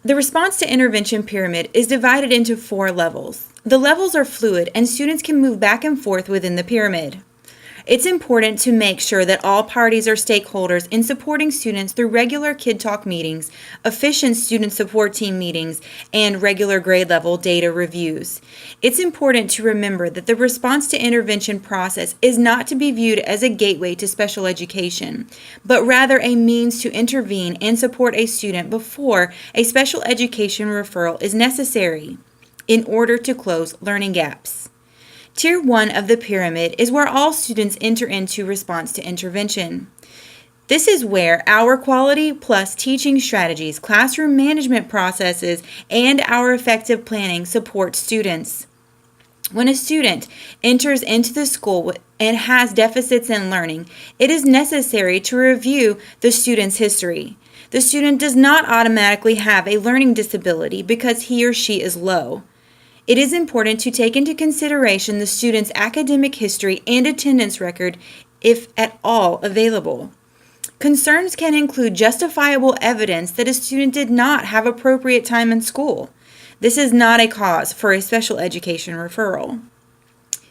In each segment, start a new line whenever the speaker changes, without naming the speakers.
The response to intervention pyramid is divided into 4 levels. The levels are fluid and students can move back and forth within the pyramid. It's important to make sure that all parties are stakeholders in supporting students through regular Kid Talk meetings, efficient student support team meetings, and regular grade level data reviews. It's important to remember that the response to intervention process is not to be viewed as a gateway to special education, but rather a means to intervene and support a student before a special education referral is necessary in order to close learning gaps. Tier 1 of the pyramid is where all students enter into response to intervention. This is where our quality plus teaching strategies, classroom management processes, and our effective planning support students. When a student enters into the school and has deficits in learning, it is necessary to review the student's history. The student does not automatically have a learning disability because he or she is low. It is important to take into consideration the student's academic history and attendance record, if at all available. Concerns can include justifiable evidence that a student did not have appropriate time in school. This is not a cause for a special education referral.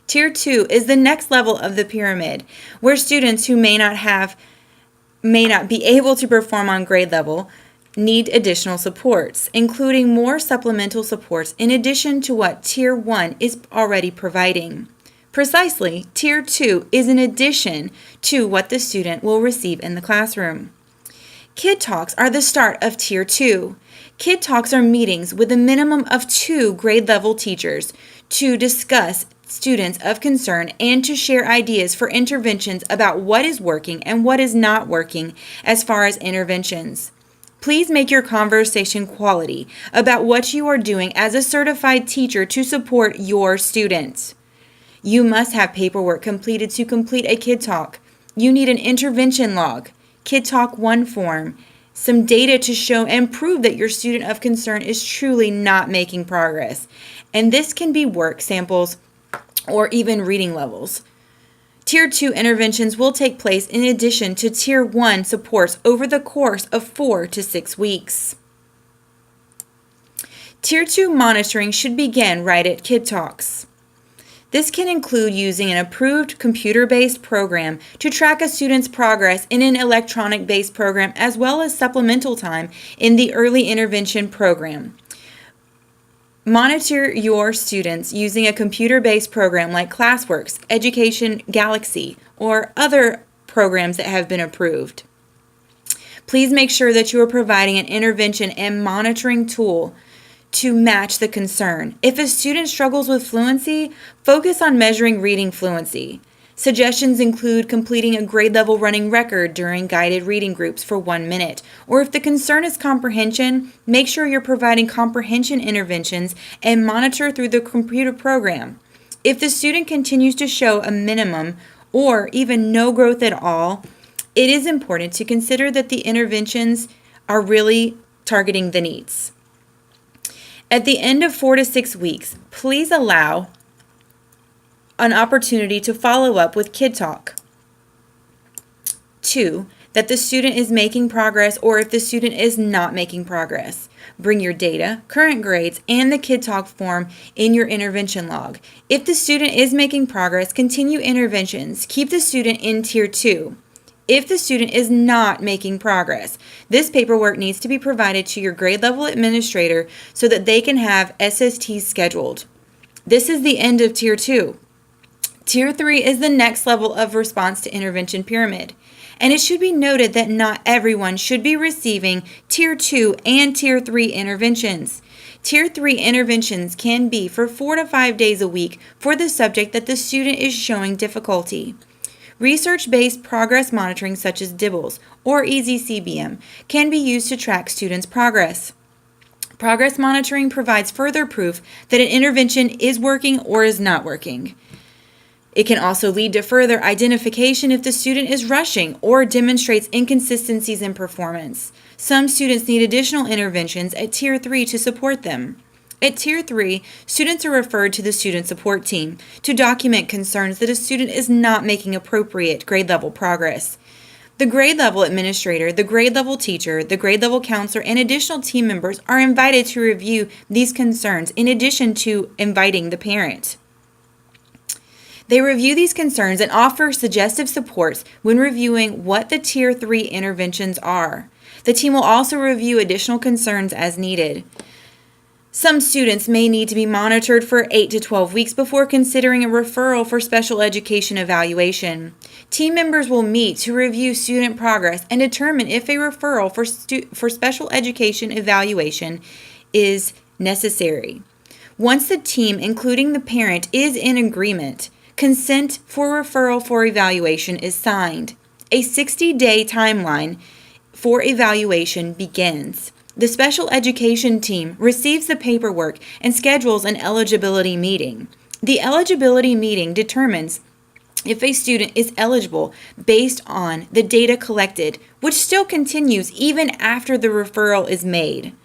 Tier 2 is the next level of the pyramid, where students who may not be able to perform on grade level need additional supports, including more supplemental supports in addition to what Tier 1 is already providing. Precisely, Tier 2 is in addition to what the student will receive in the classroom. Kid Talks are the start of Tier 2. Kid Talks are meetings with a minimum of 2 grade level teachers to discuss students of concern and to share ideas for interventions about what is working and what is not working as far as interventions. Please make your conversation quality about what you are doing as a certified teacher to support your students. You must have paperwork completed to complete a Kid Talk. You need an intervention log, Kid Talk 1 form, some data to show and prove that your student of concern is truly not making progress. And this can be work samples or even reading levels. Tier 2 interventions will take place in addition to Tier 1 supports over the course of 4 to 6 weeks. Tier 2 monitoring should begin right at Kid Talks. This can include using an approved computer-based program to track a student's progress in an electronic-based program as well as supplemental time in the early intervention program. Monitor your students using a computer-based program like ClassWorks, Education Galaxy, or other programs that have been approved. Please make sure that you are providing an intervention and monitoring tool to match the concern. If a student struggles with fluency, focus on measuring reading fluency. Suggestions include completing a grade level running record during guided reading groups for 1 minute, or if the concern is comprehension, make sure you're providing comprehension interventions and monitor through the computer program. If the student continues to show a minimum or even no growth at all, it is important to consider that the interventions are really targeting the needs. At the end of 4 to 6 weeks, please allow an opportunity to follow up with Kid Talk. 2, that the student is making progress or if the student is not making progress. Bring your data, current grades, and the Kid Talk form in your intervention log. If the student is making progress, continue interventions. Keep the student in Tier 2. If the student is not making progress, this paperwork needs to be provided to your grade level administrator so that they can have SSTs scheduled. This is the end of Tier 2. Tier 3 is the next level of response to intervention pyramid. And it should be noted that not everyone should be receiving Tier 2 and Tier 3 interventions. Tier 3 interventions can be for 4 to 5 days a week for the subject that the student is showing difficulty. Research-based progress monitoring such as DIBELS or EasyCBM can be used to track students' progress. Progress monitoring provides further proof that an intervention is working or is not working. It can also lead to further identification if the student is rushing or demonstrates inconsistencies in performance. Some students need additional interventions at Tier 3 to support them. At Tier 3, students are referred to the student support team to document concerns that a student is not making appropriate grade level progress. The The grade level administrator, the grade level teacher, the grade level counselor, and additional team members are invited to review these concerns in addition to inviting the parent. They review these concerns and offer suggestive supports when reviewing what the Tier 3 interventions are. The team will also review additional concerns as needed. Some students may need to be monitored for 8 to 12 weeks before considering a referral for special education evaluation. Team members will meet to review student progress and determine if a referral for special education evaluation is necessary. Once the team, including the parent, is in agreement, consent for referral for evaluation is signed. A 60-day timeline for evaluation begins. The special education team receives the paperwork and schedules an eligibility meeting. The eligibility meeting determines if a student is eligible based on the data collected, which still continues even after the referral is made,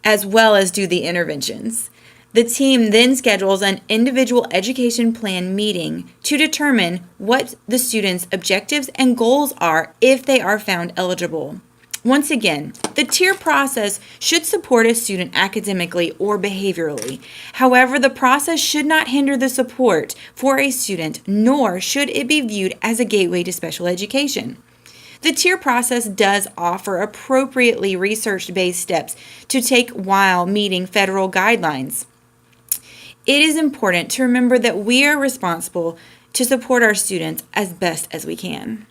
as well as do the interventions. The team then schedules an individual education plan meeting to determine what the student's objectives and goals are if they are found eligible. Once again, the tier process should support a student academically or behaviorally. However, the process should not hinder the support for a student, nor should it be viewed as a gateway to special education. The tier process does offer appropriately research-based steps to take while meeting federal guidelines. It is important to remember that we are responsible to support our students as best as we can.